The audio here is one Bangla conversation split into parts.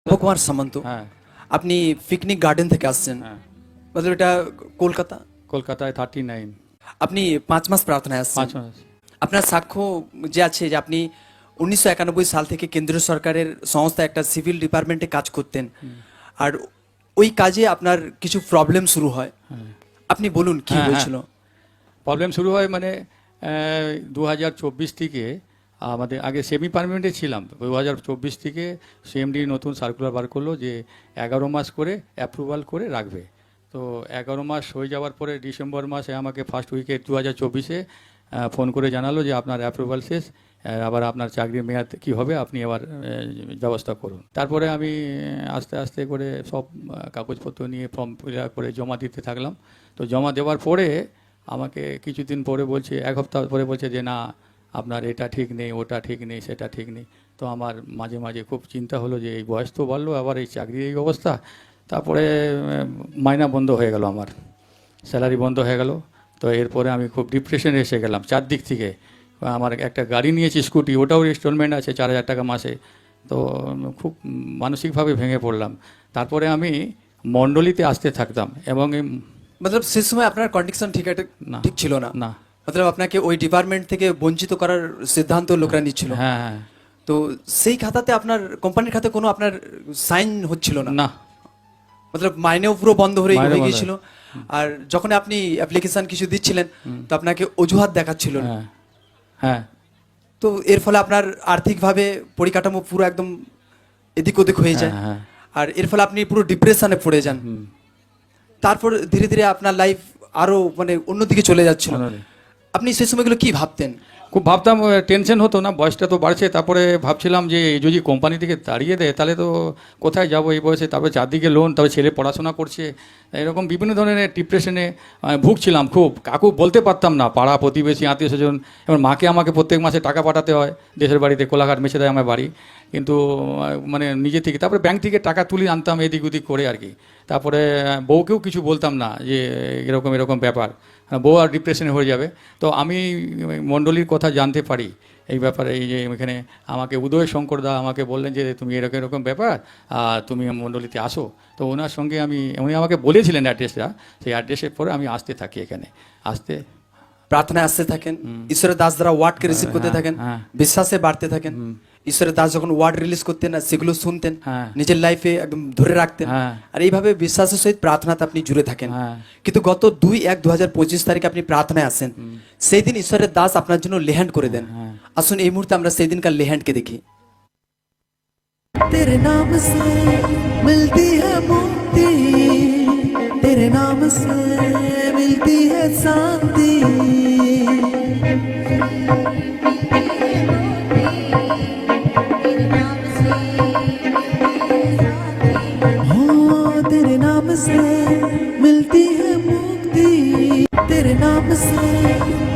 কুমার সামন্ত, হ্যাঁ আপনি পিকনিক গার্ডেন থেকে আসছেন, হ্যাঁ মতলব এটা কলকাতা। কলকাতায় 39 আপনি 5 মাস প্রার্থনায় আসছেন। 5 মাস। আপনার সাক্ষ্য যে আছে যে আপনি 1991 সাল থেকে কেন্দ্রীয় সরকারের সংস্থা একটা সিভিল ডিপার্টমেন্টে কাজ করতেন, আর ওই কাজে আপনার কিছু প্রবলেম শুরু হয়। আপনি বলুন কি হ্যাঁ, হয়েছিল। প্রবলেম শুরু হয় মানে 2024 থেকে আমাদের আগে সেমি পার্মানেন্টে ছিলাম। 2024 থেকে সিএমডি নতুন সার্কুলার বার করলো যে 11 মাস করে অ্যাপ্রুভাল করে রাখবে। তো 11 মাস হয়ে যাওয়ার পরে ডিসেম্বর মাসে আমাকে ফার্স্ট উইকে 2024-এ ফোন করে জানালো যে আপনার অ্যাপ্রুভাল শেষ, আবার আপনার চাকরির মেয়াদ কী হবে আপনি আবার ব্যবস্থা করুন। তারপরে আমি আস্তে আস্তে করে সব কাগজপত্র নিয়ে ফর্ম ফিল আপ করে জমা দিতে থাকলাম। তো জমা দেওয়ার পরে আমাকে কিছুদিন পরে বলছে, এক সপ্তাহ পরে বলছে যে না আপনার এটা ঠিক নেই, ওটা ঠিক নেই, সেটা ঠিক নেই। তো আমার মাঝে মাঝে খুব চিন্তা হলো যে এই বয়স তো বাড়লো, আবার এই চাকরির এই অবস্থা। তারপরে মাইনা বন্ধ হয়ে গেল, আমার স্যালারি বন্ধ হয়ে গেল। তো এরপরে আমি খুব ডিপ্রেশনে এসে গেলাম চারদিক থেকে। আমার একটা গাড়ি নিয়েছি, স্কুটি, ওটাও ইনস্টলমেন্ট আছে 4,000 টাকা মাসে। তো খুব মানসিকভাবে ভেঙে পড়লাম। তারপরে আমি মণ্ডলীতে আসতে থাকতাম এবং মতলব সে সময় আপনার কন্ডিশন না ঠিক ছিল না, না মতলব আপনাকে ওই ডিপার্টমেন্ট থেকে বঞ্চিত করার সিদ্ধান্ত লোকরা নিচ্ছিল। হ্যাঁ হ্যাঁ তো সেই খাতাতে আপনার কোম্পানির খাতে কোনো আপনার সাইন হচ্ছিল না, না মতলব মাইনেও পুরো বন্ধ হয়ে মাইনে বন্ধ। গিয়েছিল। আর যখন আপনি অ্যাপ্লিকেশন কিছু দিচ্ছিলেন তো আপনাকে অজুহাত দেখাচ্ছিল না। হ্যাঁ হ্যাঁ তো এর ফলে আপনার আর্থিকভাবে পরিকাঠামো পুরো একদম এদিক ওদিক হয়ে যায়, হ্যাঁ, হ্যাঁ। আর এর ফলে আপনি পুরো ডিপ্রেশনে পড়ে যান। তারপর ধীরে ধীরে আপনার লাইফ আরো মানে অন্যদিকে চলে যাচ্ছিল। অন্যদিকে। আপনি সেই সময়গুলো কি ভাবতেন? খুব ভাবতাম, টেনশন হতো না, বয়সটা তো বাড়ছে। তারপরে ভাবছিলাম যে যদি কোম্পানি থেকে তাড়িয়ে দেয় তাহলে তো কোথায় যাব এই বয়সে। তারপরে চারদিকে লোন, তারপরে ছেলে পড়াশোনা করছে, এরকম বিভিন্ন ধরনের ডিপ্রেশনে ভুগছিলাম খুব। কাকু বলতে পারতাম না, পাড়া প্রতিবেশী আত্মীয় স্বজন, এবার মাকে আমাকে প্রত্যেক মাসে টাকা পাঠাতে হয় দেশের বাড়িতে, কোলাঘাট মেছেদায় আমার বাড়ি। কিন্তু মানে নিজে থেকে তারপরে ব্যাংক থেকে টাকা তুলে আনতাম এদিক ওদিক করে আর কি। তারপরে বউকেও কিছু বলতাম না যে এরকম এরকম ব্যাপার, বউ আর ডিপ্রেশনে হয়ে যাবে। তো আমি মণ্ডলীর কথা জানতে পারি এই ব্যাপারে, এই যে এখানে আমাকে উদয় শঙ্কর দা আমাকে বললেন যে তুমি এরকম এরকম ব্যাপার, তুমি মণ্ডলীতে আসো। তো ওনার সঙ্গে উনি আমাকে বলেছিলেন অ্যাড্রেসটা, সেই অ্যাড্রেসের পরে আমি আসতে থাকি এখানে। আসতে প্রার্থনায় আসতে থাকেন, ঈশ্বরের দাস দ্বারা ওয়ার্ডকে রিসিভ করতে হ্যাঁ, থাকেন, হ্যাঁ। বিশ্বাসে বাড়তে থাকেন। ঈশ্বরের দাস যখন ওয়ার্ড রিলিজ করতেন না সেগুলো শুনতেন, হ্যাঁ। নিজের লাইফে একদম ধরে রাখতেন, হ্যাঁ। আর এইভাবে বিশ্বাসের সহিত প্রার্থনাতে আপনি জুড়ে থাকেন। হ্যাঁ। কিন্তু গত 2/1/2025 তারিখে আপনি প্রার্থনায় আসেন, সেই দিন ঈশ্বরের দাস আপনার জন্য লেহ্যান্ড করে দেন। হ্যাঁ। আসুন এই মুহূর্তে আমরা সেই দিনকার লেহ্যান্ডকে দেখি। तेरे नाम से मिलती है मुक्ति, तेरे नाम से मिलती है शांति। हो तेरे नाम से मिलती है मुक्ति, तेरे नाम से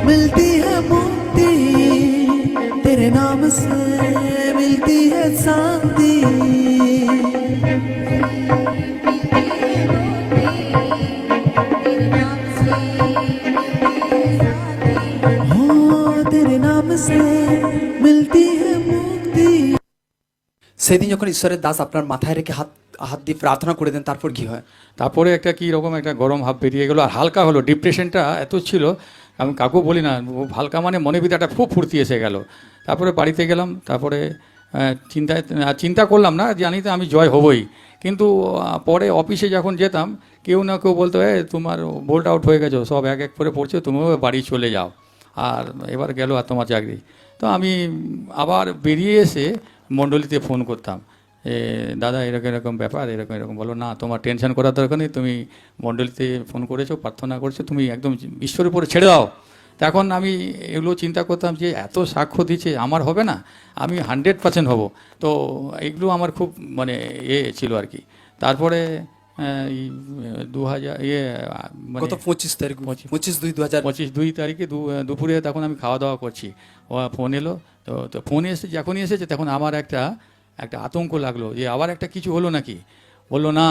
मिलती है मुक्ति, तेरे नाम से मिलती है शांति। हो तेरे नाम से मिलती है मुक्ति। সেই দিন যখন ঈশ্বরের দাস আপনার মাথায় রেখে হাত হাত দিয়ে প্রার্থনা করে দেন, তারপর কি হয়? তারপরে একটা কী রকম একটা গরম ভাব বেরিয়ে গেলো, আর হালকা হলো। ডিপ্রেশনটা এত ছিল, আমি কাকু বলি না, ও হালকা মানে মনে ভিতরে একটা খুব ফুর্তি এসে গেল। তারপরে বাড়িতে গেলাম, তারপরে চিন্তা করলাম না, জানি তো আমি জয় হবই। কিন্তু পরে অফিসে যখন যেতাম কেউ না কেউ বলতো তোমার বোল্ট আউট হয়ে গেছো, সব এক এক করে পড়ছে, তুমিও বাড়ি চলে যাও, আর এবার গেল আর তোমার চাকরি। তো আমি আবার বেরিয়ে এসে মণ্ডলীতে ফোন করতাম, দাদা এরকম এরকম ব্যাপার, এরকম এরকম। বলো না তোমার টেনশন করার দরকার নেই, তুমি মণ্ডলীতে ফোন করেছো, প্রার্থনা করছো, তুমি একদম ঈশ্বরের উপরে ছেড়ে দাও। তখন আমি এগুলো চিন্তা করতাম যে এত সাক্ষ্য দিচ্ছে, আমার হবে না, আমি 100% হব। তো এগুলো আমার খুব মানে ছিল আর কি। তারপরে এই 2000 গত 25 তারিখ, 25/2/2000। 25 তারিখে দুপুরে তখন আমি খাওয়া দাওয়া করছি, ও ফোন এলো। তো ফোন এসে যখনই এসেছে তখন আমার একটা আতঙ্ক লাগলো যে আবার একটা কিছু হলো নাকি। বললো না,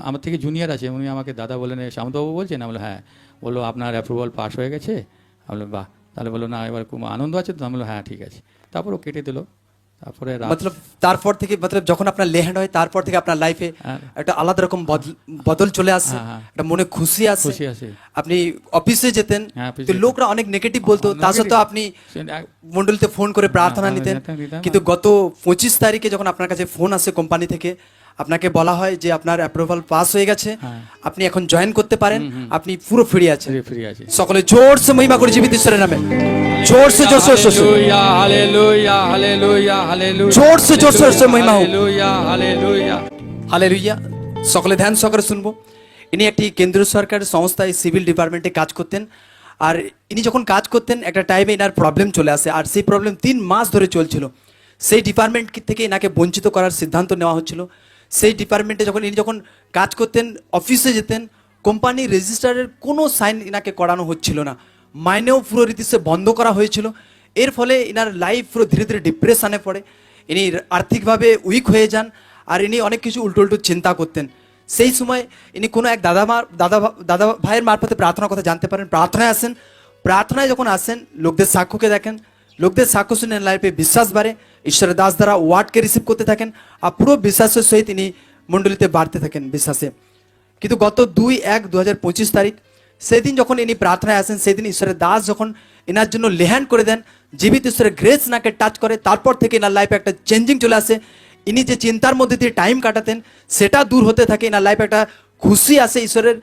আমার থেকে জুনিয়র আছে, উনি আমাকে দাদা বলেন, শামতবাবু বলছেন? আমি বললো হ্যাঁ। বললো আপনার অ্যাপ্রুভাল পাস হয়ে গেছে। আমি বললো বাহ। তাহলে বললো না এবার খুব আনন্দ আছে তো? আমি বললো হ্যাঁ ঠিক আছে। তারপর ও কেটে দিল। তারপরে রাত মতলব তারপর থেকে মতলব যখন আপনার লেহ্যান্ড হয় তারপর থেকে আপনার লাইফে হ্যাঁ। একটা আলাদা রকম বদল চলে আসছে, হ্যাঁ, হ্যাঁ। একটা মনে খুশি আছে। খুশি আছে। আপনি অফিসে যেতেন হ্যাঁ, অফিসে তো যেতাম। লোকরা অনেক নেগেটিভ বলতো, তা negative। সত্ত্বেও আপনি মন্ডলীতে ফোন করে প্রার্থনা হ্যাঁ, নিতেন। নিতাম। কিন্তু গত 25 তারিখে যখন আপনার কাছে ফোন আসে কোম্পানি থেকে, আপনাকে বলা হয় যে আপনার অ্যাপ্রুভাল পাস হয়ে গেছে, হ্যাঁ। আপনি এখন জয়েন করতে পারেন, আপনি পুরো ফ্রি আছেন। ফ্রি আছে। সকলে জোরসে মহিমা করে জীবিত ঈশ্বরের নামে, জোরসে জোরসে হালেলুয়া হালেলুয়া হালেলুয়া হালেলুয়া जोर से महिमा हो। Hallelujah hallelujah. হালেলুয়া। সকলে ধ্যান সহকারে শুনবো। ইনি একটি কেন্দ্রীয় সরকার সংস্থায় সিভিল ডিপার্টমেন্টে কাজ করতেন, আর ইনি যখন কাজ করতেন একটা টাইমে এনার প্রবলেম চলে আসে, আর সেই প্রবলেম 3 মাস ধরে চলছিল। সেই ডিপার্টমেন্ট থেকে এনাকে বঞ্চিত করার সিদ্ধান্ত নেওয়া হচ্ছিল। সেই ডিপার্টমেন্টে ইনি যখন কাজ করতেন, অফিসে যেতেন, কোম্পানির রেজিস্টারের কোনো সাইন এনাকে করানো হচ্ছিল না, মাইনেও পুরো রীতিসে বন্ধ করা হয়েছিল। এর ফলে এনার লাইফ পুরো ধীরে ধীরে ডিপ্রেশনে পড়ে, ইনি আর্থিকভাবে উইক হয়ে যান, আর ইনি অনেক কিছু উল্টো চিন্তা করতেন। সেই সময় ইনি কোনো এক দাদা ভাইয়ের মারফতে প্রার্থনার কথা জানতে পারেন, প্রার্থনায় আসেন। প্রার্থনায় যখন আসেন, লোকদের সাক্ষ্যকে দেখেন, লোকদের সাক্ষ্য শুনে লাইফে বিশ্বাস বাড়ে, ঈশ্বরের দাস দ্বারা ওয়ার্ডকে রিসিভ করতে থাকেন, আর পুরো বিশ্বাসের সহিত তিনি মণ্ডলীতে বাড়তে থাকেন বিশ্বাসে। কিন্তু গত 2/1/2025 তারিখ সেদিন যখন ইনি প্রার্থনায় আসেন, সেদিন ঈশ্বরের দাস যখন এনার জন্য লেহ্যান্ড করে দেন, জীবিত ঈশ্বরের গ্রেস নাকে টাচ করে, তারপর থেকে এনার লাইফে একটা চেঞ্জিং চলে আসে। ইনি যে চিন্তার মধ্যে দিয়ে টাইম কাটাতেন সেটা দূর হতে থাকে, এনার লাইফে একটা খুশি আসে ঈশ্বরের।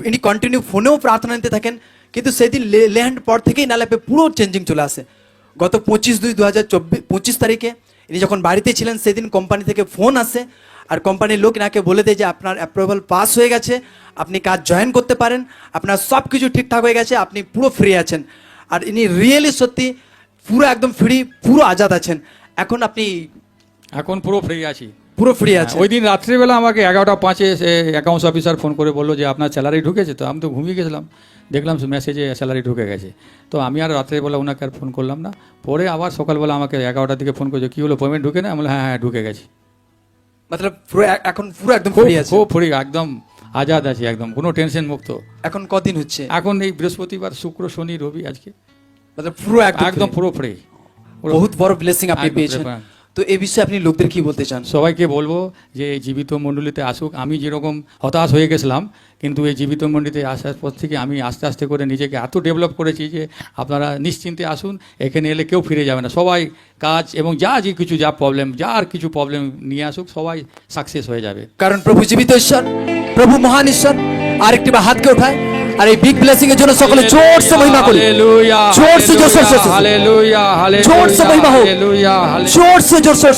ইনি কন্টিনিউ ফোনেও প্রার্থনা নিতে থাকেন, কিন্তু সেদিন লেহ্যান্ড পর থেকেই এনার লাইফে পুরো চেঞ্জিং চলে আসে। গত 25/2/2025 তারিখে ইনি যখন বাড়িতে ছিলেন, সেদিন কোম্পানি থেকে ফোন আসে, আর কোম্পানির লোক এনাকে বলে দেয় যে আপনার অ্যাপ্রুভাল পাস হয়ে গেছে, আপনি কাজ জয়েন করতে পারেন, আপনার সব কিছু ঠিকঠাক হয়ে গেছে, আপনি পুরো ফ্রি আছেন। আর ইনি রিয়েলি সত্যি পুরো একদম ফ্রি, পুরো আজাদ আছেন। এখন আপনি এখন পুরো ফ্রি আছি। পুরো ফ্রি আছেন। ওই দিন রাত্রিবেলা আমাকে 11:05 অ্যাকাউন্টস অফিসার ফোন করে বললো যে আপনার স্যালারি ঢুকেছে। তো আমি তো ঘুমিয়ে গেছিলাম, দেখলাম মেসেজে স্যালারি ঢুকে গেছে। তো আমি আর রাত্রেবেলা ওনাকে আর ফোন করলাম না। পরে আবার সকালবেলা আমাকে 11টার দিকে ফোন করেছে, কী হলো পেমেন্ট ঢুকে না? আমি বললাম হ্যাঁ ঢুকে গেছে। মতলব পুরো এখন পুরো একদম খুব ফ্রি আছে, খুব ফ্রি, একদম আজাদ আছি, একদম কোনো টেনশন মুক্ত। এখন কদিন হচ্ছে? এখন এই বৃহস্পতিবার, শুক্র, শনি, রবি আজকে মতলব পুরো একদম পুরো ফ্রি। বহুত বড় ব্লেসিং আপনি একদম পেয়েছেন। ব্যাপার। তো এই বিষয়ে আপনি লোকদের কি বলতে চান? সবাইকে বলবো যে এই জীবিত মণ্ডলীতে আসুক। আমি যেরকম হতাশ হয়ে গেছিলাম, কিন্তু এই জীবিত মণ্ডলীতে আসার পর থেকে আমি আস্তে আস্তে করে নিজেকে এত ডেভেলপ করেছি যে আপনারা নিশ্চিন্তে আসুন, এখানে এলে কেউ ফিরে যাবে না। সবাই কাজ এবং যা প্রবলেম, যার কিছু প্রবলেম নিয়ে আসুক, সবাই সাকসেস হয়ে যাবে। কারণ প্রভু জীবিত ঈশ্বর, প্রভু মহান ঈশ্বর। আরেকটি বার হাতকে উঠায়, আর এই বিগ ব্লেসিং এর জন্য সকলে জোর সে মহিমা করি, জোর সে জোর সে হালেলুয়া হালেলুয়া জোর সে মহিমা হোক, হালেলুয়া জোর সে জোর সে